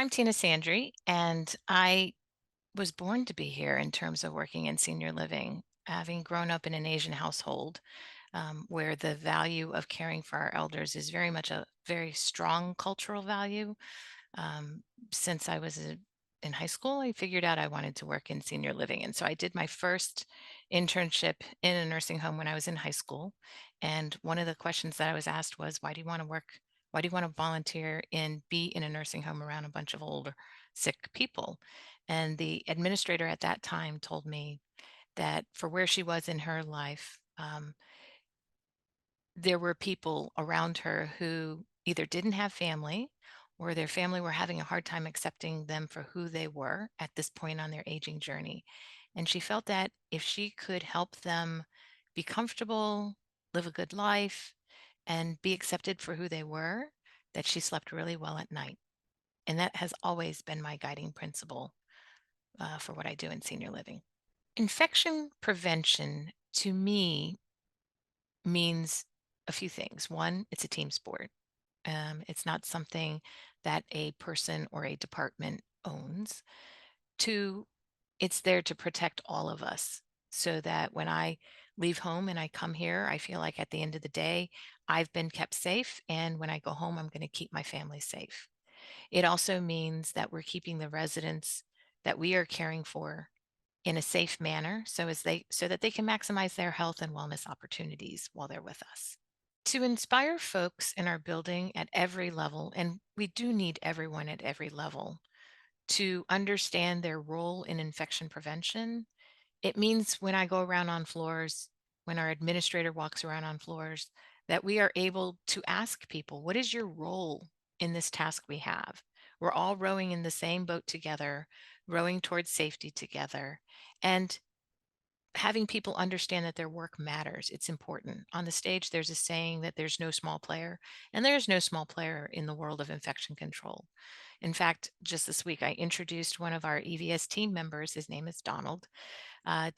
I'm Tina Sandri, and I was born to be here in terms of working in senior living, having grown up in an Asian household where the value of caring for our elders is very much a very strong cultural value. Um, since in high school, I figured out I wanted to work in senior living. And so I did my first internship in a nursing home when I was in high school. And one of the questions that I was asked was, why do you want to work? Why do you want to volunteer and be in a nursing home around a bunch of old, sick people? And the administrator at that time told me that for where she was in her life, there were people around her who either didn't have family or their family were having a hard time accepting them for who they were at this point on their aging journey. And she felt that if she could help them be comfortable, live a good life, and be accepted for who they were, that she slept really well at night. And that has always been my guiding principle for what I do in senior living. Infection prevention to me means a few things. One, it's a team sport. It's not something that a person or a department owns. Two, it's there to protect all of us so that when I leave home and I come here, I feel like at the end of the day, I've been kept safe. And when I go home, I'm going to keep my family safe. It also means that we're keeping the residents that we are caring for in a safe manner so that they can maximize their health and wellness opportunities while they're with us. To inspire folks in our building at every level, and we do need everyone at every level to understand their role in infection prevention. It means when I go around on floors, when our administrator walks around on floors, that we are able to ask people, what is your role in this task we have? We're all rowing in the same boat together, rowing towards safety together. And having people understand that their work matters. It's important. On the stage, there's a saying that there's no small player, and there's no small player in the world of infection control. In fact, just this week, I introduced one of our EVS team members, his name is Donald,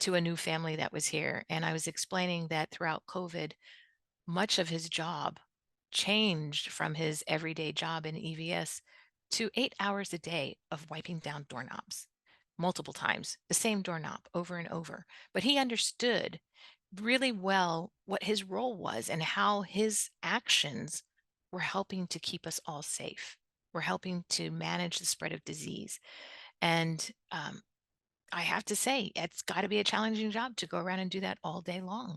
to a new family that was here. And I was explaining that throughout COVID, much of his job changed from his everyday job in EVS to 8 hours a day of wiping down doorknobs multiple times, the same doorknob over and over. But he understood really well what his role was and how his actions were helping to keep us all safe. We're helping to manage the spread of disease. And I have to say, it's got to be a challenging job to go around and do that all day long,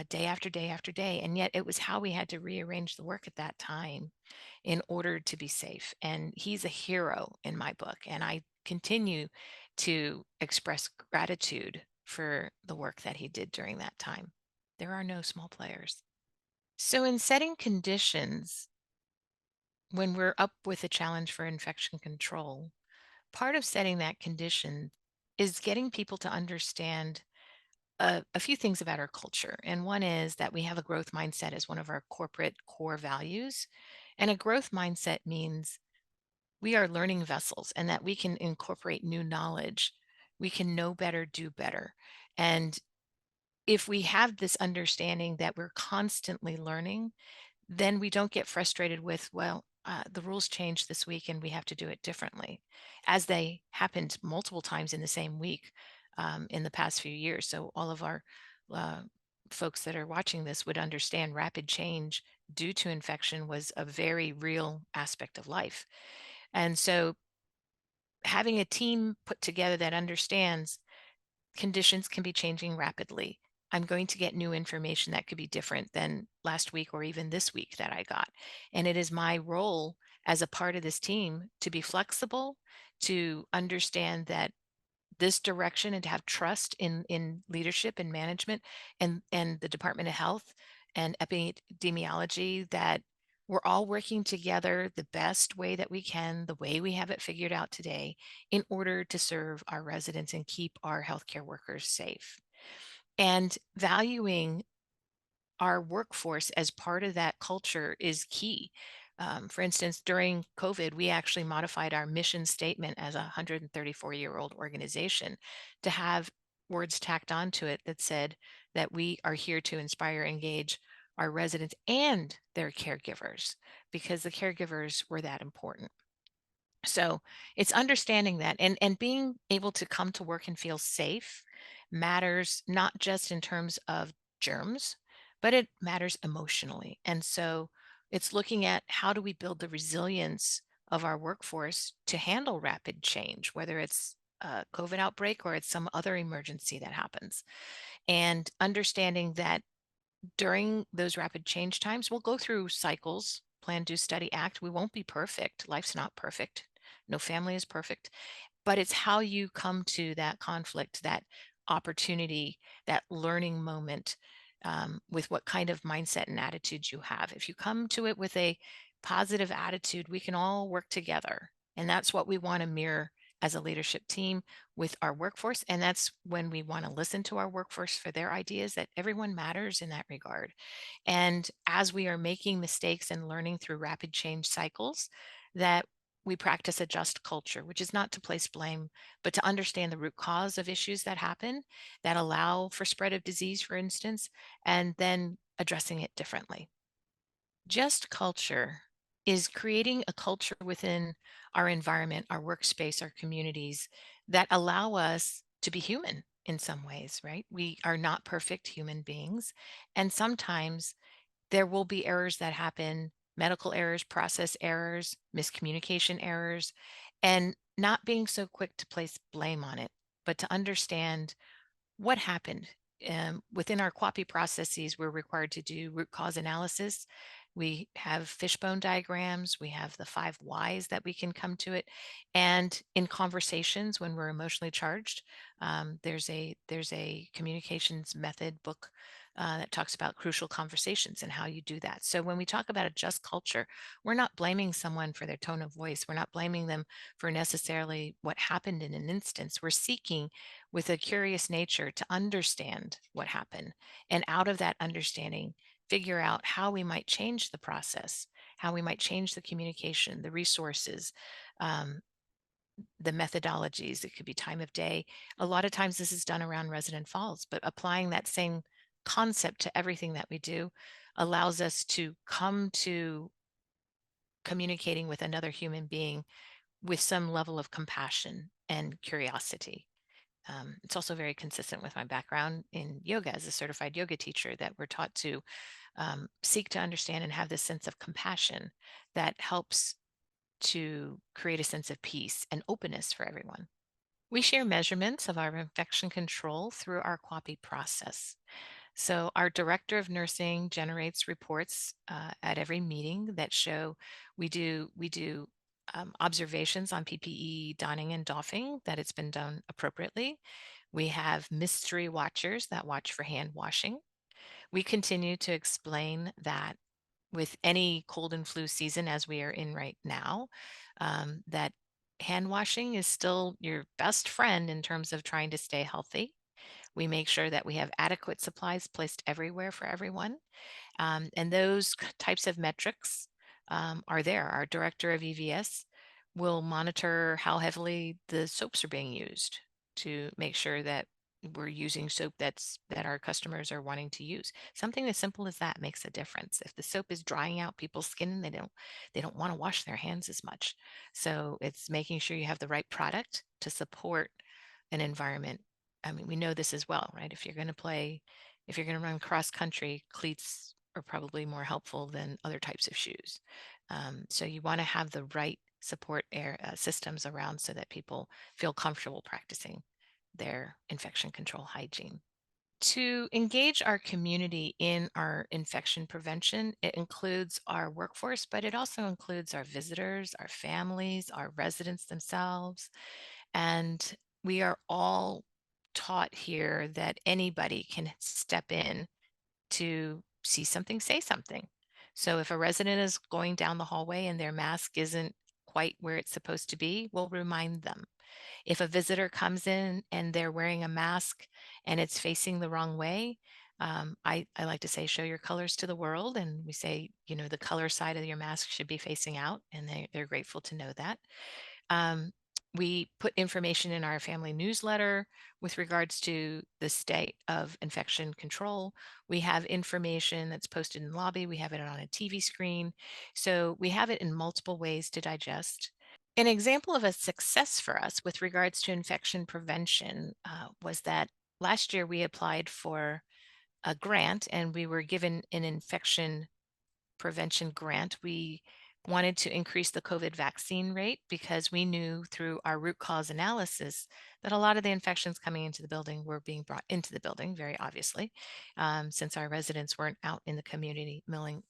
day after day after day. And yet it was how we had to rearrange the work at that time in order to be safe. And he's a hero in my book. And I continue to express gratitude for the work that he did during that time. There are no small players. So, in setting conditions, when we're up with a challenge for infection control, part of setting that condition is getting people to understand a few things about our culture. And one is that we have a growth mindset as one of our corporate core values. And a growth mindset means we are learning vessels and that we can incorporate new knowledge. We can know better, do better. And if we have this understanding that we're constantly learning, then we don't get frustrated with, well, the rules changed this week and we have to do it differently, as they happened multiple times in the same week in the past few years. So all of our uh, folks that are watching this would understand rapid change due to infection was a very real aspect of life. And so having a team put together that understands conditions can be changing rapidly. I'm going to get new information that could be different than last week or even this week that I got. And it is my role as a part of this team to be flexible, to understand that this direction and to have trust in leadership and management and the Department of Health and epidemiology that we're all working together the best way that we can, the way we have it figured out today, in order to serve our residents and keep our healthcare workers safe. And valuing our workforce as part of that culture is key. For instance, during COVID, we actually modified our mission statement as a 134-year-old organization to have words tacked onto it that said that we are here to inspire, engage our residents and their caregivers, because the caregivers were that important. So it's understanding that, and being able to come to work and feel safe matters not just in terms of germs, but it matters emotionally. And so it's looking at how do we build the resilience of our workforce to handle rapid change, whether it's a COVID outbreak or it's some other emergency that happens. And understanding that during those rapid change times, we'll go through cycles, plan, do, study, act. We won't be perfect. Life's not perfect. No family is perfect, but it's how you come to that conflict, that opportunity, that learning moment, with what kind of mindset and attitudes you have. If you come to it with a positive attitude, we can all work together. And that's what we want to mirror as a leadership team with our workforce. And that's when we want to listen to our workforce for their ideas, that everyone matters in that regard. And as we are making mistakes and learning through rapid change cycles, that we practice a just culture, which is not to place blame, but to understand the root cause of issues that happen that allow for spread of disease, for instance, and then addressing it differently. Just culture is creating a culture within our environment, our workspace, our communities that allow us to be human in some ways, right? We are not perfect human beings. And sometimes there will be errors that happen, medical errors, process errors, miscommunication errors, and not being so quick to place blame on it, but to understand what happened. Within our QAPI processes, we're required to do root cause analysis. We have fishbone diagrams. We have the 5 whys that we can come to it. And in conversations, when we're emotionally charged, there's a communications method book that talks about crucial conversations and how you do that. So when we talk about a just culture, we're not blaming someone for their tone of voice. We're not blaming them for necessarily what happened in an instance. We're seeking with a curious nature to understand what happened. And out of that understanding, figure out how we might change the process, how we might change the communication, the resources, um, the methodologies. It could be time of day. A lot of times this is done around resident falls, but applying that same concept to everything that we do allows us to come to communicating with another human being with some level of compassion and curiosity. It's also very consistent with my background in yoga as a certified yoga teacher that we're taught to seek to understand and have this sense of compassion that helps to create a sense of peace and openness for everyone. We share measurements of our infection control through our QAPI process. So, our director of nursing generates reports at every meeting that show we do observations on PPE donning and doffing, that it's been done appropriately. We have mystery watchers that watch for hand washing. We continue to explain that with any cold and flu season, as we are in right now, that hand washing is still your best friend in terms of trying to stay healthy. We make sure that we have adequate supplies placed everywhere for everyone. And those types of metrics are there. Our director of EVS will monitor how heavily the soaps are being used to make sure that we're using soap that our customers are wanting to use. Something as simple as that makes a difference. If the soap is drying out people's skin, they don't want to wash their hands as much. So it's making sure you have the right product to support an environment. I mean, we know this as well, right? If you're going to run cross country, cleats are probably more helpful than other types of shoes. So you want to have the right support systems around so that people feel comfortable practicing their infection control hygiene. To engage our community in our infection prevention, it includes our workforce, but it also includes our visitors, our families, our residents themselves. And we are all taught here that anybody can step in to see something, say something. So if a resident is going down the hallway and their mask isn't quite where it's supposed to be, we'll remind them. If a visitor comes in and they're wearing a mask and it's facing the wrong way, I like to say, show your colors to the world. And we say, the color side of your mask should be facing out, and they're grateful to know that. Um, we put information in our family newsletter with regards to the state of infection control. We have information that's posted in the lobby. We have it on a TV screen. So we have it in multiple ways to digest. An example of a success for us with regards to infection prevention was that last year we applied for a grant and we were given an infection prevention grant. We wanted to increase the COVID vaccine rate because we knew through our root cause analysis that a lot of the infections coming into the building were being brought into the building, very obviously, since our residents weren't out in the community milling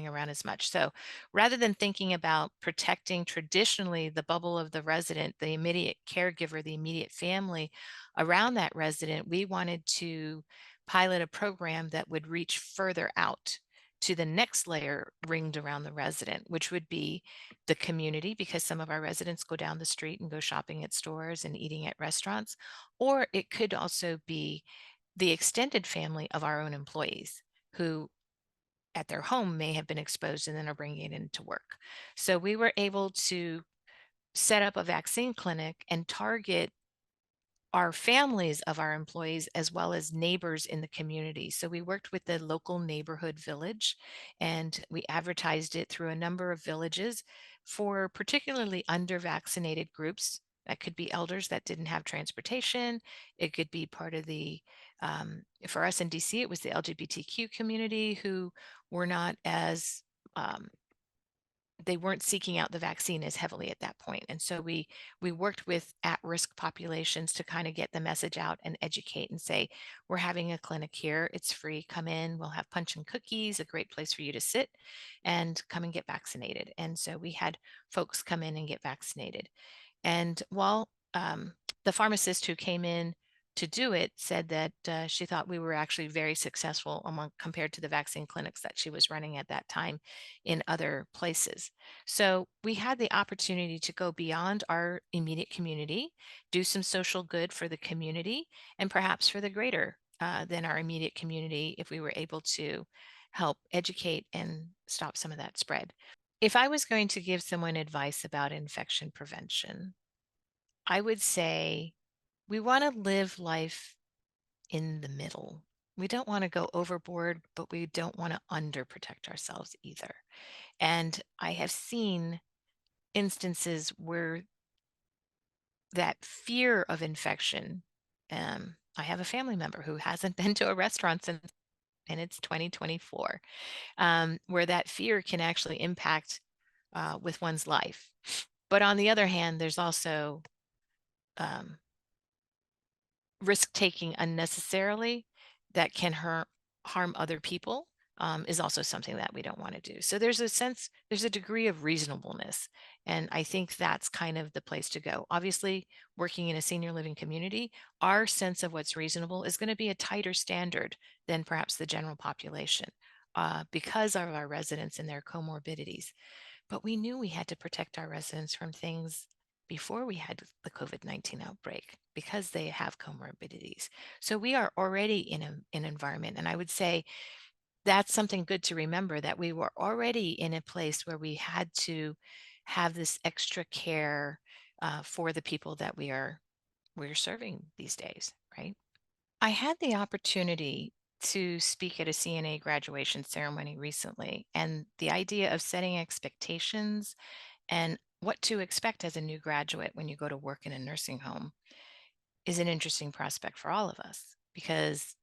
around as much. So rather than thinking about protecting traditionally the bubble of the resident, the immediate caregiver, the immediate family around that resident, we wanted to pilot a program that would reach further out to the next layer ringed around the resident, which would be the community, because some of our residents go down the street and go shopping at stores and eating at restaurants. Or it could also be the extended family of our own employees who at their home may have been exposed and then are bringing it into work. So we were able to set up a vaccine clinic and target our families of our employees as well as neighbors in the community. So we worked with the local neighborhood village and we advertised it through a number of villages for particularly under vaccinated groups. That could be elders that didn't have transportation. It could be part of for us in DC, it was the LGBTQ community who were not as um, they weren't seeking out the vaccine as heavily at that point. And so we worked with at-risk populations to kind of get the message out and educate and say, we're having a clinic here. It's free. Come in. We'll have punch and cookies, a great place for you to sit and come and get vaccinated. And so we had folks come in and get vaccinated. And while the pharmacist who came in to do it said that she thought we were actually very successful among compared to the vaccine clinics that she was running at that time in other places. So we had the opportunity to go beyond our immediate community, do some social good for the community, and perhaps for the greater than our immediate community if we were able to help educate and stop some of that spread. If I was going to give someone advice about infection prevention, I would say we want to live life in the middle. We don't want to go overboard, but we don't want to underprotect ourselves either. And I have seen instances where that fear of infection, I have a family member who hasn't been to a restaurant since, and it's 2024, where that fear can actually impact with one's life. But on the other hand, there's also um, risk taking unnecessarily that can harm other people is also something that we don't want to do. So there's a degree of reasonableness. And I think that's kind of the place to go. Obviously, working in a senior living community, our sense of what's reasonable is going to be a tighter standard than perhaps the general population because of our residents and their comorbidities. But we knew we had to protect our residents from things before we had the COVID-19 outbreak because they have comorbidities. So we are already in an environment, and I would say that's something good to remember that we were already in a place where we had to have this extra care for the people that we're serving these days, right? I had the opportunity to speak at a CNA graduation ceremony recently, and the idea of setting expectations and what to expect as a new graduate when you go to work in a nursing home is an interesting prospect for all of us because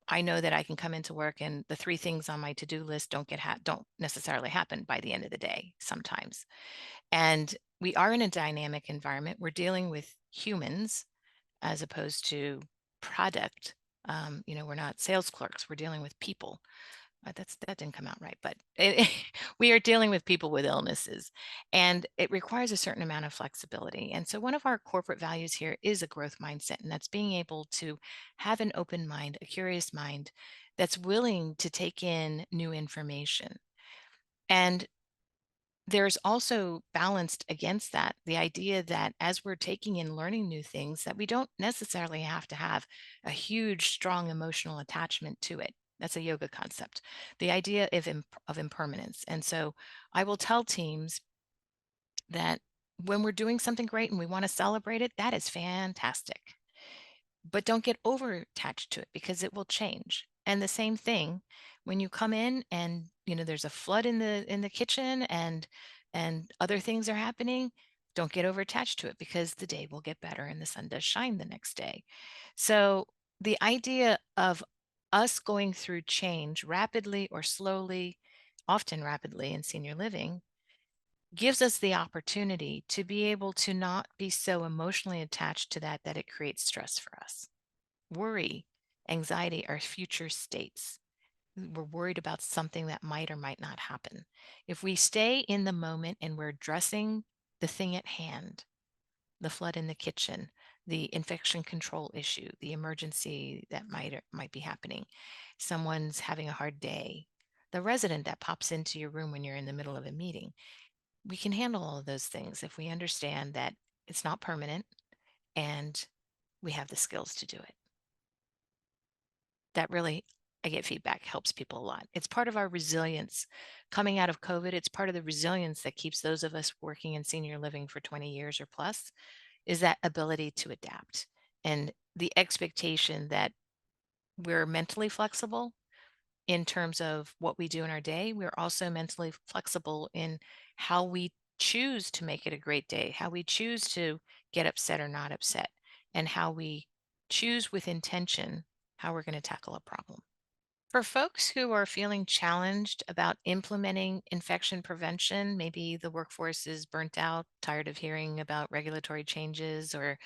I know that I can come into work and the three things on my to-do list don't necessarily happen by the end of the day sometimes. And we are in a dynamic environment. We're dealing with humans as opposed to product. We're not sales clerks. We're dealing with people. That didn't come out right, but we are dealing with people with illnesses, and it requires a certain amount of flexibility. And so, one of our corporate values here is a growth mindset, and that's being able to have an open mind, a curious mind that's willing to take in new information. And there's also balanced against that the idea that as we're taking in learning new things that we don't necessarily have to have a huge strong emotional attachment to it. That's a yoga concept, the idea of impermanence. And so I will tell teams that when we're doing something great and we want to celebrate it, that is fantastic, but don't get over attached to it because it will change. And the same thing when you come in and there's a flood in the kitchen and and other things are happening, don't get over-attached to it because the day will get better and the sun does shine the next day. So, the idea of us going through change rapidly or slowly, often rapidly in senior living, gives us the opportunity to be able to not be so emotionally attached to that that it creates stress for us. Worry, anxiety are future states. We're worried about something that might or might not happen. If we stay in the moment and we're addressing the thing at hand, the flood in the kitchen, the infection control issue, the emergency that might be happening, someone's having a hard day, the resident that pops into your room when you're in the middle of a meeting, we can handle all of those things if we understand that it's not permanent and we have the skills to do it. That really, I get feedback, helps people a lot. It's part of our resilience. Coming out of COVID, it's part of the resilience that keeps those of us working in senior living for 20 years or plus, is that ability to adapt and the expectation that we're mentally flexible in terms of what we do in our day. We're also mentally flexible in how we choose to make it a great day, how we choose to get upset or not upset, and how we choose with intention how we're going to tackle a problem. For folks who are feeling challenged about implementing infection prevention, maybe the workforce is burnt out, tired of hearing about regulatory changes, or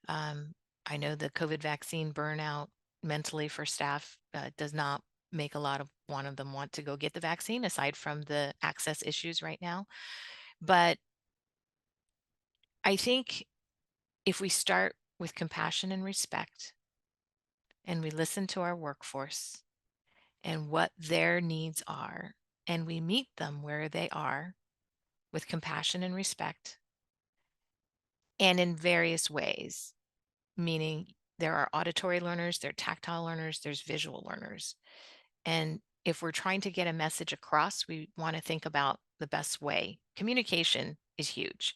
um, I know the COVID vaccine burnout mentally for staff does not make a lot of one of them want to go get the vaccine, aside from the access issues right now. But I think if we start with compassion and respect, and we listen to our workforce and what their needs are, and we meet them where they are with compassion and respect and in various ways, meaning there are auditory learners, there are tactile learners, there's visual learners. And if we're trying to get a message across, we want to think about the best way. Communication is huge,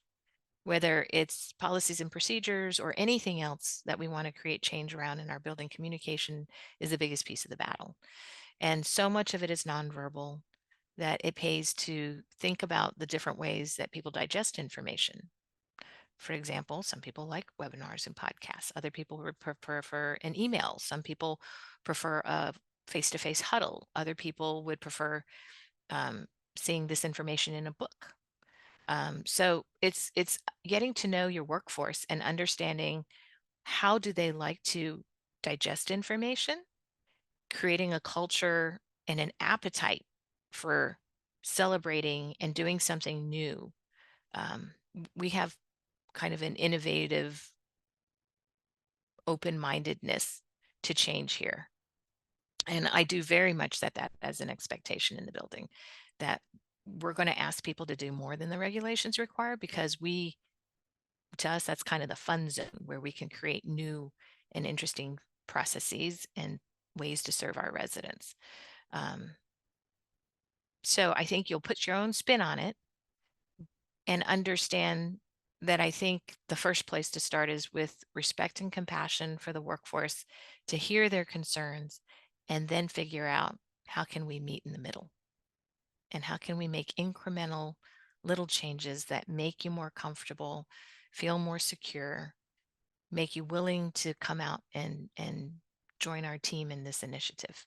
whether it's policies and procedures or anything else that we want to create change around in our building. Communication is the biggest piece of the battle. And so much of it is nonverbal that it pays to think about the different ways that people digest information. For example, some people like webinars and podcasts. Other people would prefer an email. Some people prefer a face-to-face huddle. Other people would prefer um, seeing this information in a book. So it's getting to know your workforce and understanding how do they like to digest information, creating a culture and an appetite for celebrating and doing something new. We have kind of an innovative open-mindedness to change here. And I do very much set that as an expectation in the building, that we're going to ask people to do more than the regulations require, because to us, that's kind of the fun zone where we can create new and interesting processes and ways to serve our residents. Um, so I think you'll put your own spin on it and understand that I think the first place to start is with respect and compassion for the workforce, to hear their concerns, and then figure out how can we meet in the middle and how can we make incremental little changes that make you more comfortable, feel more secure, make you willing to come out and join our team in this initiative.